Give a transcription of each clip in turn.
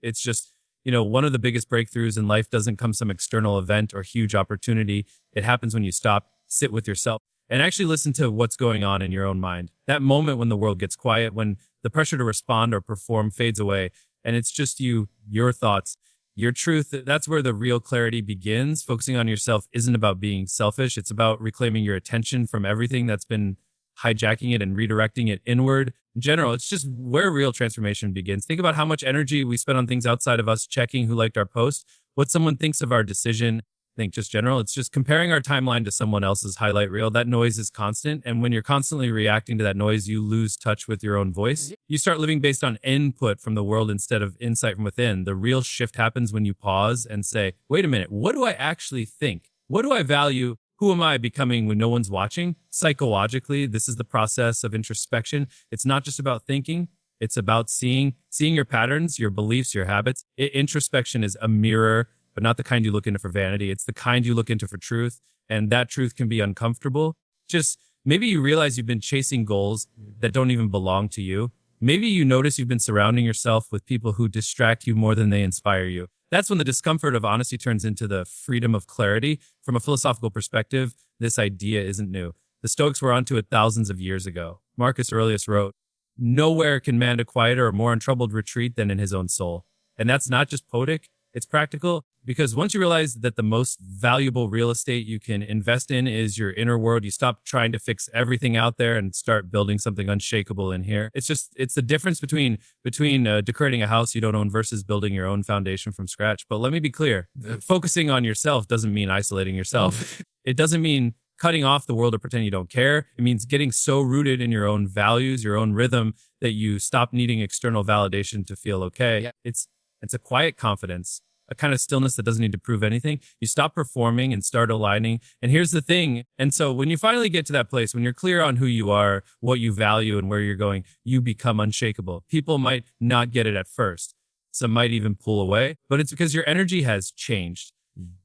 It's just, one of the biggest breakthroughs in life doesn't come some external event or huge opportunity. It happens when you stop, sit with yourself, and actually listen to what's going on in your own mind. That moment when the world gets quiet, when the pressure to respond or perform fades away, and it's just you, your thoughts, your truth. That's where the real clarity begins. Focusing on yourself isn't about being selfish. It's about reclaiming your attention from everything that's been hijacking it and redirecting it inward. In general, it's just where real transformation begins. Think about how much energy we spend on things outside of us, checking who liked our post, what someone thinks of our decision. Think just general. It's just comparing our timeline to someone else's highlight reel. That noise is constant. And when you're constantly reacting to that noise, you lose touch with your own voice. You start living based on input from the world instead of insight from within. The real shift happens when you pause and say, wait a minute, what do I actually think? What do I value? Who am I becoming when no one's watching? Psychologically, this is the process of introspection. It's not just about thinking. It's about seeing your patterns, your beliefs, your habits. Introspection is a mirror, but not the kind you look into for vanity. It's the kind you look into for truth. And that truth can be uncomfortable. Just maybe you realize you've been chasing goals that don't even belong to you. Maybe you notice you've been surrounding yourself with people who distract you more than they inspire you. That's when the discomfort of honesty turns into the freedom of clarity. From a philosophical perspective, this idea isn't new. The Stoics were onto it thousands of years ago. Marcus Aurelius wrote, "Nowhere can man a quieter or more untroubled retreat than in his own soul." And that's not just poetic, it's practical. Because once you realize that the most valuable real estate you can invest in is your inner world, you stop trying to fix everything out there and start building something unshakable in here. It's the difference between decorating a house you don't own versus building your own foundation from scratch. But let me be clear, focusing on yourself doesn't mean isolating yourself. It doesn't mean cutting off the world or pretending you don't care. It means getting so rooted in your own values, your own rhythm, that you stop needing external validation to feel okay. Yeah. It's a quiet confidence, a kind of stillness that doesn't need to prove anything. You stop performing and start aligning. And here's the thing. And so when you finally get to that place, when you're clear on who you are, what you value, and where you're going, you become unshakable. People might not get it at first. Some might even pull away, but it's because your energy has changed.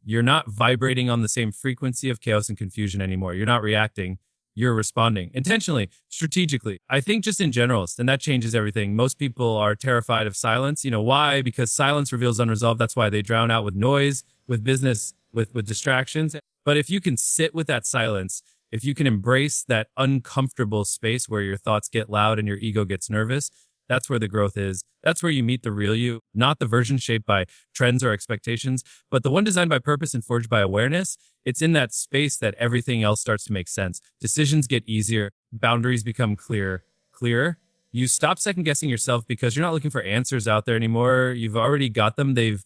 You're not vibrating on the same frequency of chaos and confusion anymore. You're not reacting. You're responding intentionally, strategically. I think just in general, and that changes everything. Most people are terrified of silence. Why? Because silence reveals unresolved. That's why they drown out with noise, with business, with distractions. But if you can sit with that silence, if you can embrace that uncomfortable space where your thoughts get loud and your ego gets nervous, that's where the growth is. That's where you meet the real you, not the version shaped by trends or expectations, but the one designed by purpose and forged by awareness. It's in that space that everything else starts to make sense. Decisions get easier. Boundaries become clearer. You stop second guessing yourself because you're not looking for answers out there anymore. You've already got them. They've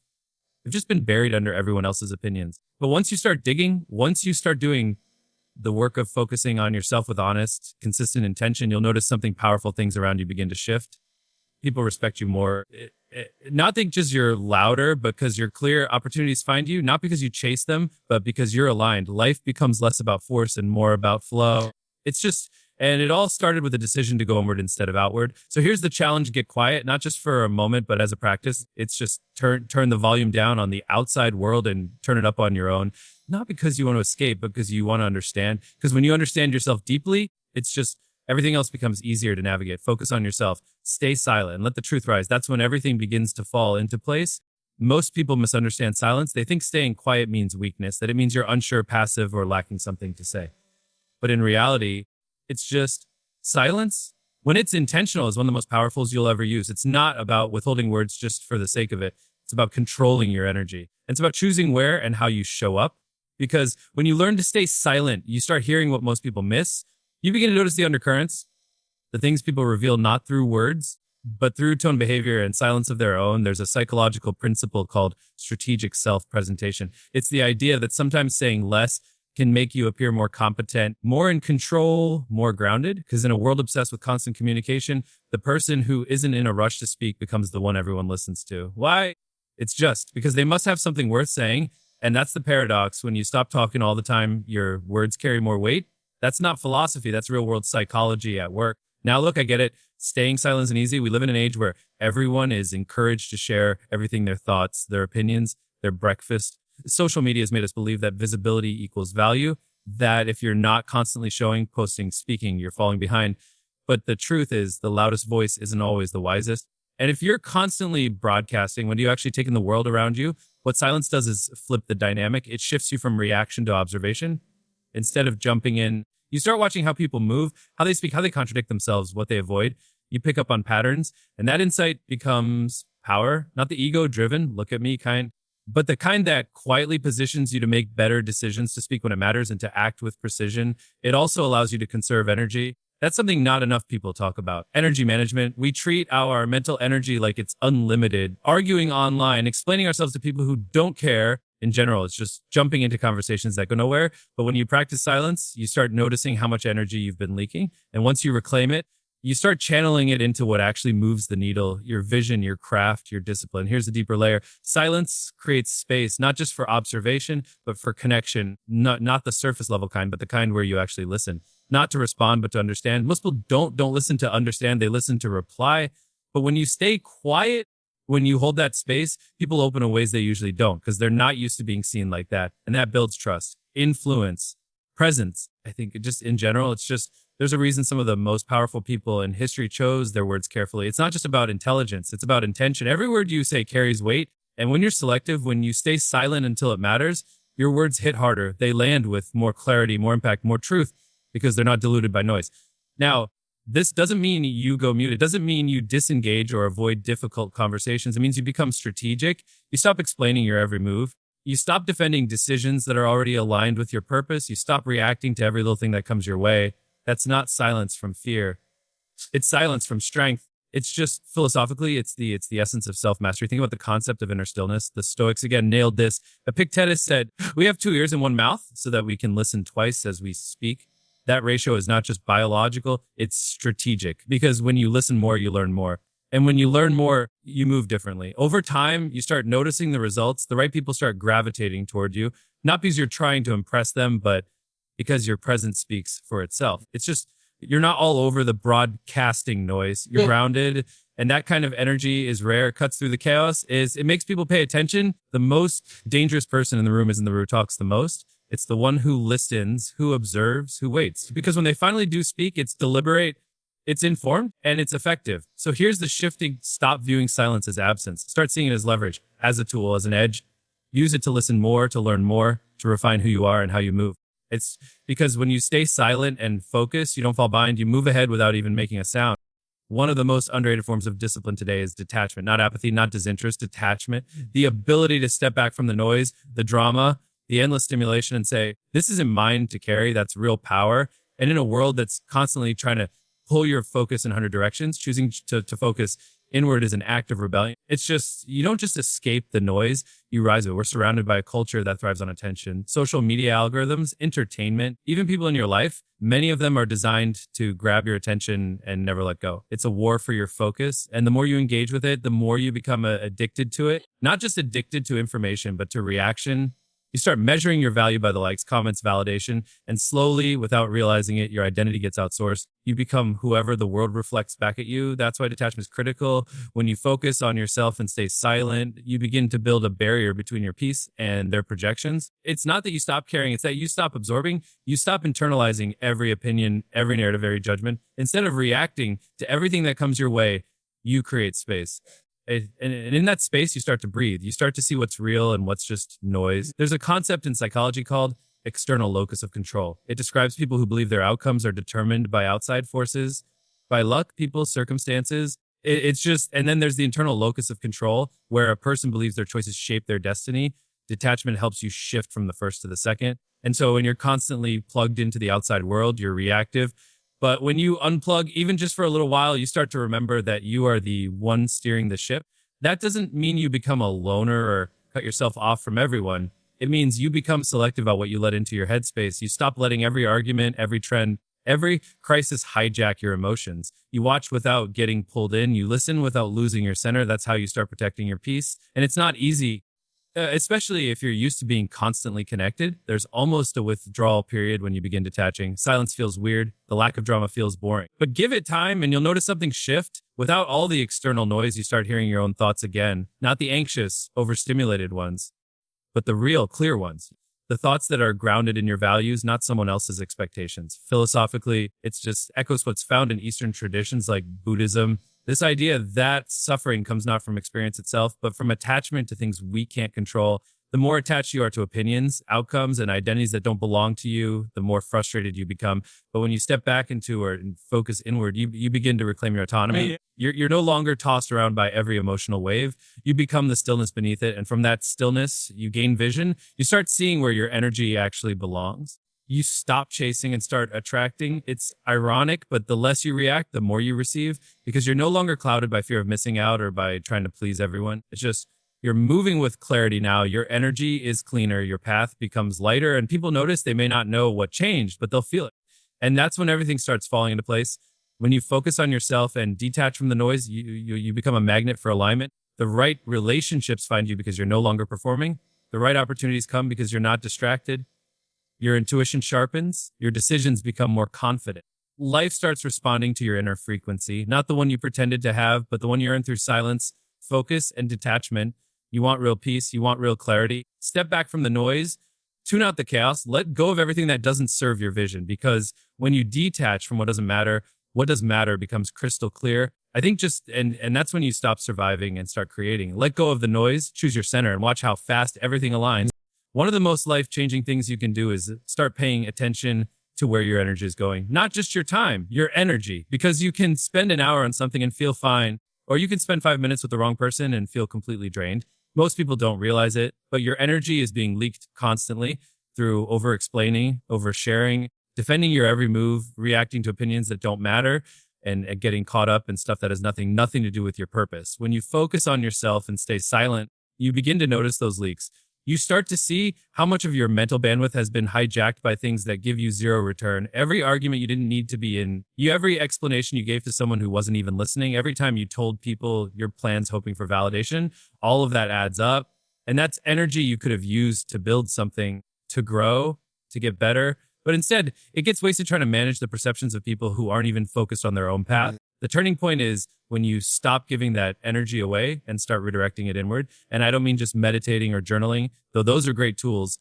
just been buried under everyone else's opinions. But once you start digging, once you start doing the work of focusing on yourself with honest, consistent intention, you'll notice something powerful. Things around you begin to shift. People respect you more. Not think just you're louder because you're clear. Opportunities find you, not because you chase them, but because you're aligned. Life becomes less about force and more about flow. And it all started with a decision to go inward instead of outward. So here's the challenge: get quiet, not just for a moment, but as a practice. It's just turn the volume down on the outside world and turn it up on your own. Not because you want to escape, but because you want to understand. Because when you understand yourself deeply, it's just everything else becomes easier to navigate. Focus on yourself. Stay silent and let the truth rise. That's when everything begins to fall into place. Most people misunderstand silence. They think staying quiet means weakness, that it means you're unsure, passive, or lacking something to say. But in reality, it's just silence. When it's intentional, is one of the most powerful you'll ever use. It's not about withholding words just for the sake of it. It's about controlling your energy. It's about choosing where and how you show up. Because when you learn to stay silent, you start hearing what most people miss. You begin to notice the undercurrents, the things people reveal not through words, but through tone, behavior, and silence of their own. There's a psychological principle called strategic self-presentation. It's the idea that sometimes saying less can make you appear more competent, more in control, more grounded. Because in a world obsessed with constant communication, the person who isn't in a rush to speak becomes the one everyone listens to. Why? It's just because they must have something worth saying. And that's the paradox. When you stop talking all the time, your words carry more weight. That's not philosophy. That's real world psychology at work. Now, look, I get it. Staying silent isn't easy. We live in an age where everyone is encouraged to share everything, their thoughts, their opinions, their breakfast. Social media has made us believe that visibility equals value, that if you're not constantly showing, posting, speaking, you're falling behind. But the truth is the loudest voice isn't always the wisest. And if you're constantly broadcasting, when you actually take in the world around you, what silence does is flip the dynamic. It shifts you from reaction to observation. Instead of jumping in, you start watching how people move, how they speak, how they contradict themselves, what they avoid. You pick up on patterns, and that insight becomes power, not the ego-driven, look at me kind, but the kind that quietly positions you to make better decisions, to speak when it matters, and to act with precision. It also allows you to conserve energy. That's something not enough people talk about. Energy management. We treat our mental energy like it's unlimited. Arguing online, explaining ourselves to people who don't care. In general, it's just jumping into conversations that go nowhere. But when you practice silence, you start noticing how much energy you've been leaking. And once you reclaim it, you start channeling it into what actually moves the needle, your vision, your craft, your discipline. Here's a deeper layer. Silence creates space, not just for observation, but for connection. Not the surface level kind, but the kind where you actually listen. Not to respond, but to understand. Most people don't listen to understand. They listen to reply. But when you stay quiet, when you hold that space, people open in ways they usually don't, because they're not used to being seen like that. And that builds trust, influence, presence. I think just in general, it's just, there's a reason some of the most powerful people in history chose their words carefully. It's not just about intelligence. It's about intention. Every word you say carries weight. And when you're selective, when you stay silent until it matters, your words hit harder. They land with more clarity, more impact, more truth, because they're not diluted by noise. Now, this doesn't mean you go mute. It doesn't mean you disengage or avoid difficult conversations. It means you become strategic. You stop explaining your every move. You stop defending decisions that are already aligned with your purpose. You stop reacting to every little thing that comes your way. That's not silence from fear. It's silence from strength. It's just philosophically, it's the essence of self-mastery. Think about the concept of inner stillness. The Stoics, again, nailed this. Epictetus said, we have 2 ears and 1 mouth so that we can listen twice as we speak. That ratio is not just biological, it's strategic, because when you listen more, you learn more. And when you learn more, you move differently. Over time, you start noticing the results. The right people start gravitating toward you, not because you're trying to impress them, but because your presence speaks for itself. It's just, you're not all over the broadcasting noise. You're grounded, and that kind of energy is rare. It cuts through the chaos. It makes people pay attention. The most dangerous person in the room isn't the one who talks the most. It's the one who listens, who observes, who waits. Because when they finally do speak, it's deliberate, it's informed, and it's effective. So here's the shifting. Stop viewing silence as absence. Start seeing it as leverage, as a tool, as an edge. Use it to listen more, to learn more, to refine who you are and how you move. It's because when you stay silent and focus, you don't fall behind. You move ahead without even making a sound. One of the most underrated forms of discipline today is detachment, not apathy, not disinterest, detachment. The ability to step back from the noise, the drama, the endless stimulation, and say, this isn't mine to carry. That's real power. And in a world that's constantly trying to pull your focus in 100 directions, choosing to focus inward is an act of rebellion. It's just, you don't just escape the noise, you rise with it. We're surrounded by a culture that thrives on attention. Social media algorithms, entertainment, even people in your life, many of them are designed to grab your attention and never let go. It's a war for your focus. And the more you engage with it, the more you become addicted to it. Not just addicted to information, but to reaction. You start measuring your value by the likes, comments, validation, and slowly, without realizing it, your identity gets outsourced. You become whoever the world reflects back at you. That's why detachment is critical. When you focus on yourself and stay silent, you begin to build a barrier between your peace and their projections. It's not that you stop caring, it's that you stop absorbing. You stop internalizing every opinion, every narrative, every judgment. Instead of reacting to everything that comes your way, you create space. And in that space, you start to breathe. You start to see what's real and what's just noise. There's a concept in psychology called external locus of control. It describes people who believe their outcomes are determined by outside forces, by luck, people, circumstances. It's just, and then there's the internal locus of control, where a person believes their choices shape their destiny. Detachment helps you shift from the first to the second. And so when you're constantly plugged into the outside world, you're reactive. But when you unplug, even just for a little while, you start to remember that you are the one steering the ship. That doesn't mean you become a loner or cut yourself off from everyone. It means you become selective about what you let into your headspace. You stop letting every argument, every trend, every crisis hijack your emotions. You watch without getting pulled in. You listen without losing your center. That's how you start protecting your peace. And it's not easy. Especially if you're used to being constantly connected, there's almost a withdrawal period when you begin detaching. Silence feels weird. The lack of drama feels boring. But give it time and you'll notice something shift. Without all the external noise, you start hearing your own thoughts again. Not the anxious, overstimulated ones, but the real, clear ones. The thoughts that are grounded in your values, not someone else's expectations. Philosophically, it's just echoes what's found in Eastern traditions like Buddhism. This idea that suffering comes not from experience itself, but from attachment to things we can't control. The more attached you are to opinions, outcomes, and identities that don't belong to you, the more frustrated you become. But when you step back into or and focus inward, you begin to reclaim your autonomy. You're no longer tossed around by every emotional wave. You become the stillness beneath it. And from that stillness, you gain vision. You start seeing where your energy actually belongs. You stop chasing and start attracting. It's ironic, but the less you react, the more you receive, because you're no longer clouded by fear of missing out or by trying to please everyone. It's just you're moving with clarity now. Your energy is cleaner. Your path becomes lighter, and people notice. They may not know what changed, but they'll feel it. And that's when everything starts falling into place. When you focus on yourself and detach from the noise, you become a magnet for alignment. The right relationships find you because you're no longer performing. The right opportunities come because you're not distracted. Your intuition sharpens. Your decisions become more confident. Life starts responding to your inner frequency, not the one you pretended to have, but the one you earned through silence, focus, and detachment. You want real peace. You want real clarity. Step back from the noise. Tune out the chaos. Let go of everything that doesn't serve your vision, because when you detach from what does matter becomes crystal clear. I think and that's when you stop surviving and start creating. Let go of the noise, choose your center, and watch how fast everything aligns. One of the most life-changing things you can do is start paying attention to where your energy is going. Not just your time, your energy, because you can spend an hour on something and feel fine, or you can spend 5 minutes with the wrong person and feel completely drained. Most people don't realize it, but your energy is being leaked constantly through over-explaining, oversharing, defending your every move, reacting to opinions that don't matter, and getting caught up in stuff that has nothing to do with your purpose. When you focus on yourself and stay silent, you begin to notice those leaks. You start to see how much of your mental bandwidth has been hijacked by things that give you zero return. Every argument you didn't need to be in, every explanation you gave to someone who wasn't even listening, every time you told people your plans hoping for validation, all of that adds up. And that's energy you could have used to build something, to grow, to get better. But instead, it gets wasted trying to manage the perceptions of people who aren't even focused on their own path. The turning point is when you stop giving that energy away and start redirecting it inward. And I don't mean just meditating or journaling, though those are great tools.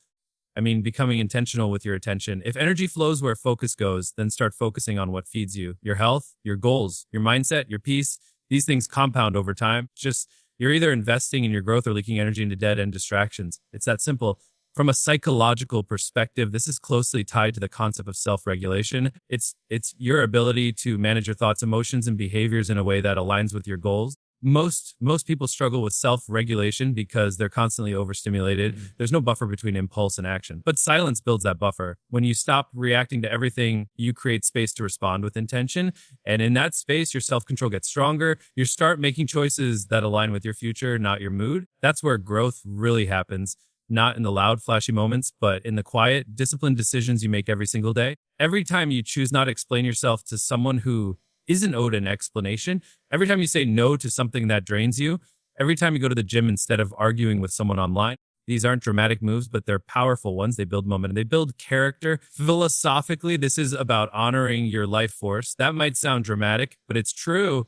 I mean, becoming intentional with your attention. If energy flows where focus goes, then start focusing on what feeds you, your health, your goals, your mindset, your peace. These things compound over time. Just you're either investing in your growth or leaking energy into dead end distractions. It's that simple. From a psychological perspective, this is closely tied to the concept of self-regulation. It's your ability to manage your thoughts, emotions, and behaviors in a way that aligns with your goals. Most people struggle with self-regulation because they're constantly overstimulated. There's no buffer between impulse and action, but silence builds that buffer. When you stop reacting to everything, you create space to respond with intention. And in that space, your self-control gets stronger. You start making choices that align with your future, not your mood. That's where growth really happens. Not in the loud, flashy moments, but in the quiet, disciplined decisions you make every single day. Every time you choose not to explain yourself to someone who isn't owed an explanation, every time you say no to something that drains you, every time you go to the gym instead of arguing with someone online. These aren't dramatic moves, but they're powerful ones. They build momentum. They build character. Philosophically, this is about honoring your life force. That might sound dramatic, but it's true.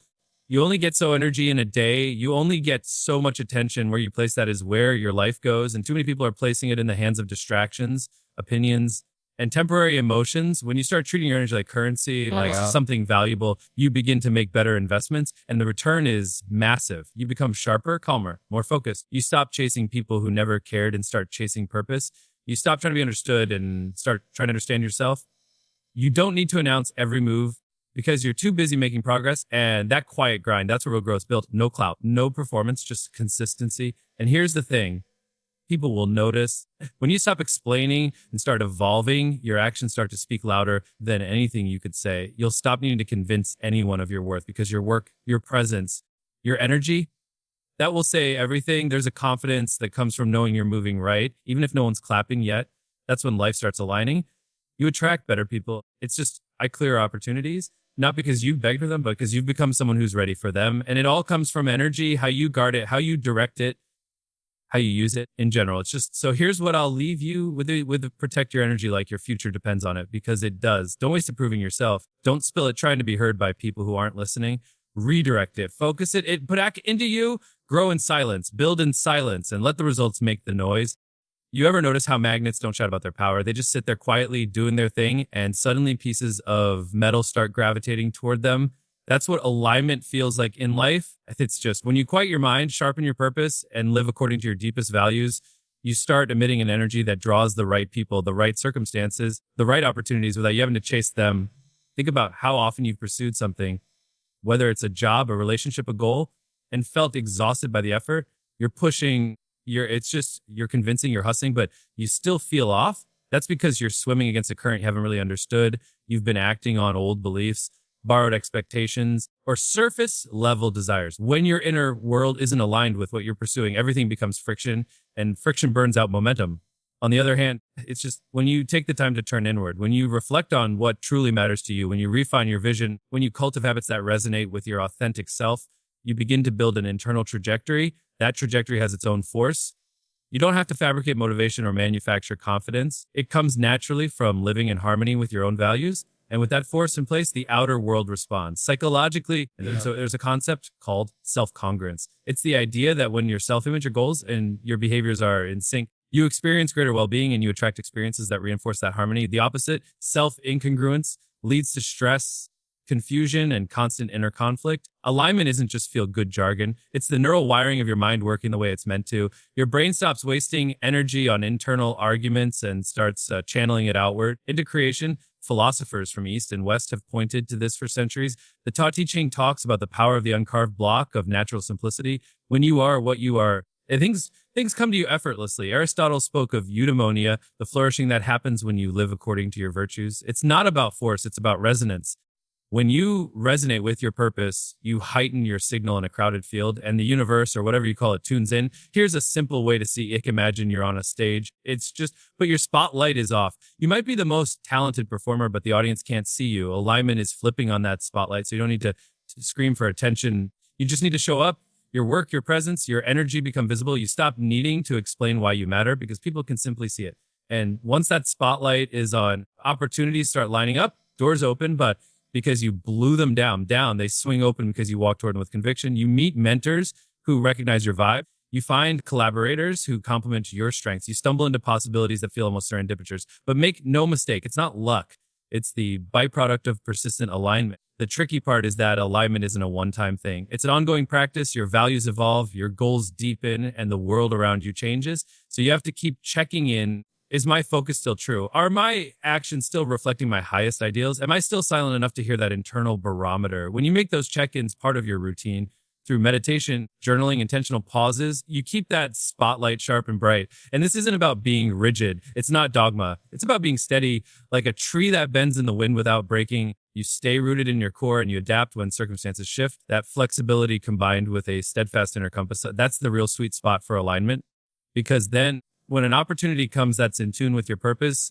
You only get so energy in a day. You only get so much attention. Where you place that is where your life goes. And too many people are placing it in the hands of distractions, opinions, and temporary emotions. When you start treating your energy like currency, like something valuable, you begin to make better investments. And the return is massive. You become sharper, calmer, more focused. You stop chasing people who never cared and start chasing purpose. You stop trying to be understood and start trying to understand yourself. You don't need to announce every move, because you're too busy making progress. And that quiet grind, that's where real growth is built. No clout, no performance, just consistency. And here's the thing. People will notice. When you stop explaining and start evolving, your actions start to speak louder than anything you could say. You'll stop needing to convince anyone of your worth, because your work, your presence, your energy, that will say everything. There's a confidence that comes from knowing you're moving right. Even if no one's clapping yet, that's when life starts aligning. You attract better people. It's just, I clear opportunities. Not because you begged for them, but because you've become someone who's ready for them. And it all comes from energy, how you guard it, how you direct it, how you use it in general. It's just, so here's what I'll leave you with protect your energy like your future depends on it, because it does. Don't waste it proving yourself. Don't spill it trying to be heard by people who aren't listening. Redirect it, focus it, put back into you, grow in silence, build in silence, and let the results make the noise. You ever notice how magnets don't shout about their power? They just sit there quietly doing their thing, and suddenly pieces of metal start gravitating toward them. That's what alignment feels like in life. It's just when you quiet your mind, sharpen your purpose, and live according to your deepest values, you start emitting an energy that draws the right people, the right circumstances, the right opportunities without you having to chase them. Think about how often you've pursued something, whether it's a job, a relationship, a goal, and felt exhausted by the effort. You're pushing, you're convincing, you're hustling, but you still feel off. That's because you're swimming against a current you haven't really understood. You've been acting on old beliefs, borrowed expectations, or surface level desires. When your inner world isn't aligned with what you're pursuing, everything becomes friction, and friction burns out momentum. On the other hand, it's just when you take the time to turn inward, when you reflect on what truly matters to you, when you refine your vision, when you cultivate habits that resonate with your authentic self, you begin to build an internal trajectory. That trajectory has its own force. You don't have to fabricate motivation or manufacture confidence. It comes naturally from living in harmony with your own values. And with that force in place, the outer world responds. Psychologically, so there's a concept called self-congruence. It's the idea that when your self-image, your goals, and your behaviors are in sync, you experience greater well-being and you attract experiences that reinforce that harmony. The opposite, self-incongruence, leads to stress, confusion, and constant inner conflict. Alignment isn't just feel-good jargon. It's the neural wiring of your mind working the way it's meant to. Your brain stops wasting energy on internal arguments and starts channeling it outward into creation. Philosophers from East and West have pointed to this for centuries. The Tao Te Ching talks about the power of the uncarved block of natural simplicity. When you are what you are, things come to you effortlessly. Aristotle spoke of eudaimonia, the flourishing that happens when you live according to your virtues. It's not about force, it's about resonance. When you resonate with your purpose, you heighten your signal in a crowded field, and the universe, or whatever you call it, tunes in. Here's a simple way to see it. Imagine you're on a stage. It's just, but your spotlight is off. You might be the most talented performer, but the audience can't see you. Alignment is flipping on that spotlight, so you don't need to scream for attention. You just need to show up. Your work, your presence, your energy become visible. You stop needing to explain why you matter because people can simply see it. And once that spotlight is on, opportunities start lining up, doors open, but because you blew them down, they swing open because you walk toward them with conviction. You meet mentors who recognize your vibe. You find collaborators who complement your strengths. You stumble into possibilities that feel almost serendipitous. But make no mistake, it's not luck. It's the byproduct of persistent alignment. The tricky part is that alignment isn't a one-time thing. It's an ongoing practice. Your values evolve, your goals deepen, and the world around you changes. So you have to keep checking in. Is my focus still true? Are my actions still reflecting my highest ideals? Am I still silent enough to hear that internal barometer? When you make those check-ins part of your routine, through meditation, journaling, intentional pauses, you keep that spotlight sharp and bright. And this isn't about being rigid. It's not dogma. It's about being steady, like a tree that bends in the wind without breaking. You stay rooted in your core and you adapt when circumstances shift. That flexibility combined with a steadfast inner compass, that's the real sweet spot for alignment. Because then when an opportunity comes that's in tune with your purpose,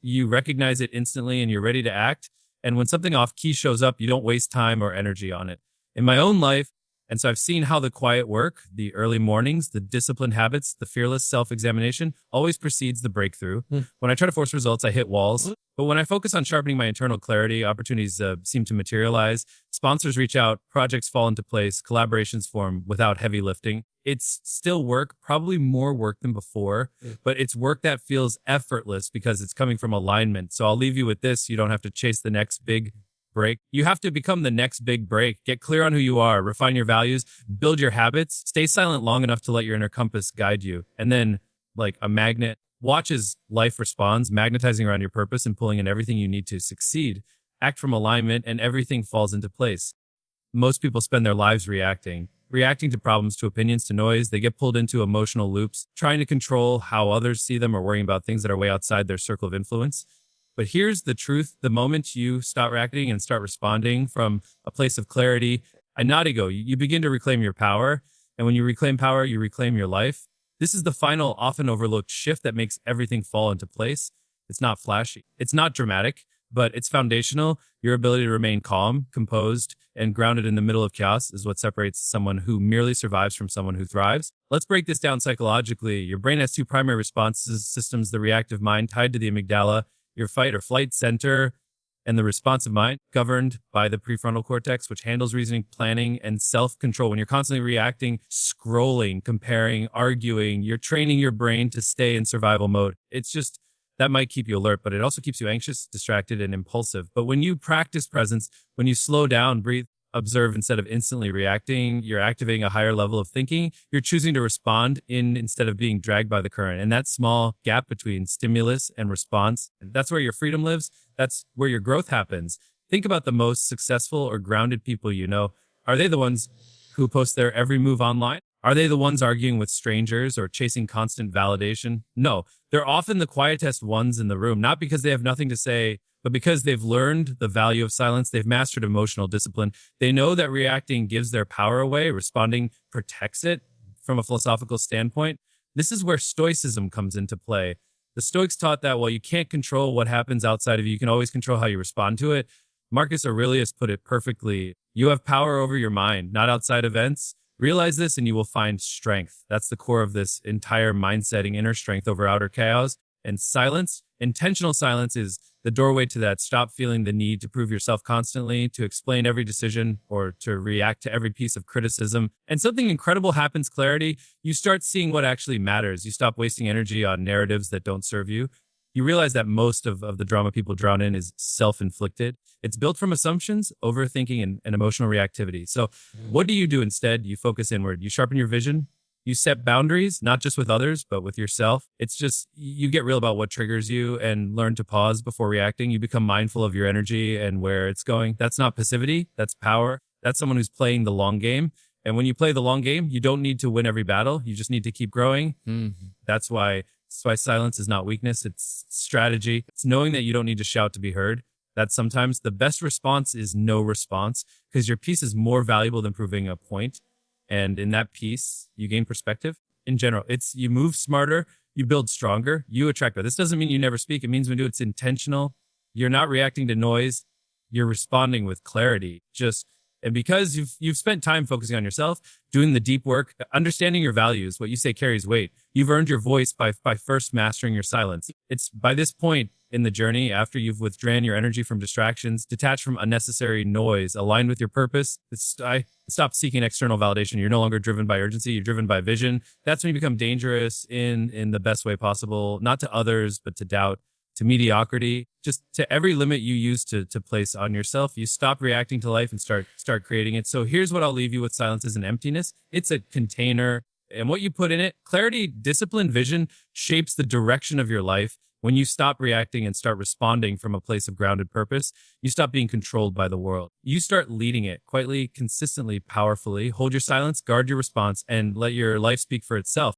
you recognize it instantly and you're ready to act. And when something off key shows up, you don't waste time or energy on it. In my own life, and so I've seen how the quiet work, the early mornings, the disciplined habits, the fearless self-examination always precedes the breakthrough. When I try to force results, I hit walls. But when I focus on sharpening my internal clarity, opportunities seem to materialize. Sponsors reach out, projects fall into place, collaborations form without heavy lifting. It's still work, probably more work than before, but it's work that feels effortless because it's coming from alignment. So I'll leave you with this. You don't have to chase the next big break. You have to become the next big break. Get clear on who you are, refine your values, build your habits, stay silent long enough to let your inner compass guide you. And then, like a magnet, watch as life responds, magnetizing around your purpose and pulling in everything you need to succeed. Act from alignment and everything falls into place. Most people spend their lives reacting to problems, to opinions, to noise. They get pulled into emotional loops, trying to control how others see them or worrying about things that are way outside their circle of influence. But here's the truth. The moment you stop reacting and start responding from a place of clarity and not ego, you begin to reclaim your power. And when you reclaim power, you reclaim your life. This is the final, often overlooked shift that makes everything fall into place. It's not flashy. It's not dramatic, but it's foundational. Your ability to remain calm, composed, and grounded in the middle of chaos is what separates someone who merely survives from someone who thrives. Let's break this down psychologically. Your brain has two primary responses systems: the reactive mind, tied to the amygdala, your fight or flight center, and the responsive mind, governed by the prefrontal cortex, which handles reasoning, planning, and self-control. When you're constantly reacting, scrolling, comparing, arguing, you're training your brain to stay in survival mode. It's just, that might keep you alert, but it also keeps you anxious, distracted, and impulsive. But when you practice presence, when you slow down, breathe, observe instead of instantly reacting. You're activating a higher level of thinking. You're choosing to respond instead of being dragged by the current. And that small gap between stimulus and response, that's where your freedom lives. That's where your growth happens. Think about the most successful or grounded people you know. Are they the ones who post their every move online? Are they the ones arguing with strangers or chasing constant validation? No, they're often the quietest ones in the room, not because they have nothing to say, but because they've learned the value of silence. They've mastered emotional discipline. They know that reacting gives their power away, responding protects it. From a philosophical standpoint, this is where stoicism comes into play. The Stoics taught that while you can't control what happens outside of you, you can always control how you respond to it. Marcus Aurelius put it perfectly. You have power over your mind, not outside events. Realize this and you will find strength. That's the core of this entire mind-setting, inner strength over outer chaos. And silence, intentional silence, is the doorway to that. Stop feeling the need to prove yourself constantly, to explain every decision, or to react to every piece of criticism. And something incredible happens: clarity. You start seeing what actually matters. You stop wasting energy on narratives that don't serve you. You realize that most of the drama people drown in is self-inflicted. It's built from assumptions, overthinking, and emotional reactivity. So what do you do instead? You focus inward. You sharpen your vision. You set boundaries, not just with others, but with yourself. It's just, you get real about what triggers you and learn to pause before reacting. You become mindful of your energy and where it's going. That's not passivity. That's power. That's someone who's playing the long game. And when you play the long game, you don't need to win every battle. You just need to keep growing. That's why silence is not weakness. It's strategy. It's knowing that you don't need to shout to be heard. That sometimes the best response is no response, because your piece is more valuable than proving a point. And in that piece, you gain perspective. In general, it's you move smarter, you build stronger, you attract better. This doesn't mean you never speak. It means when you do, it's intentional. You're not reacting to noise. You're responding with clarity. And because you've spent time focusing on yourself, doing the deep work, understanding your values, what you say carries weight. You've earned your voice by first mastering your silence. It's by this point in the journey, after you've withdrawn your energy from distractions, detached from unnecessary noise, aligned with your purpose, stop seeking external validation. You're no longer driven by urgency. You're driven by vision. That's when you become dangerous in the best way possible, not to others, but to doubt, to mediocrity, just to every limit you use to place on yourself. You stop reacting to life and start creating it. So here's what I'll leave you with: silence is an emptiness. It's a container, and what you put in it, clarity, discipline, vision, shapes the direction of your life. When you stop reacting and start responding from a place of grounded purpose, you stop being controlled by the world. You start leading it quietly, consistently, powerfully. Hold your silence, guard your response, and let your life speak for itself.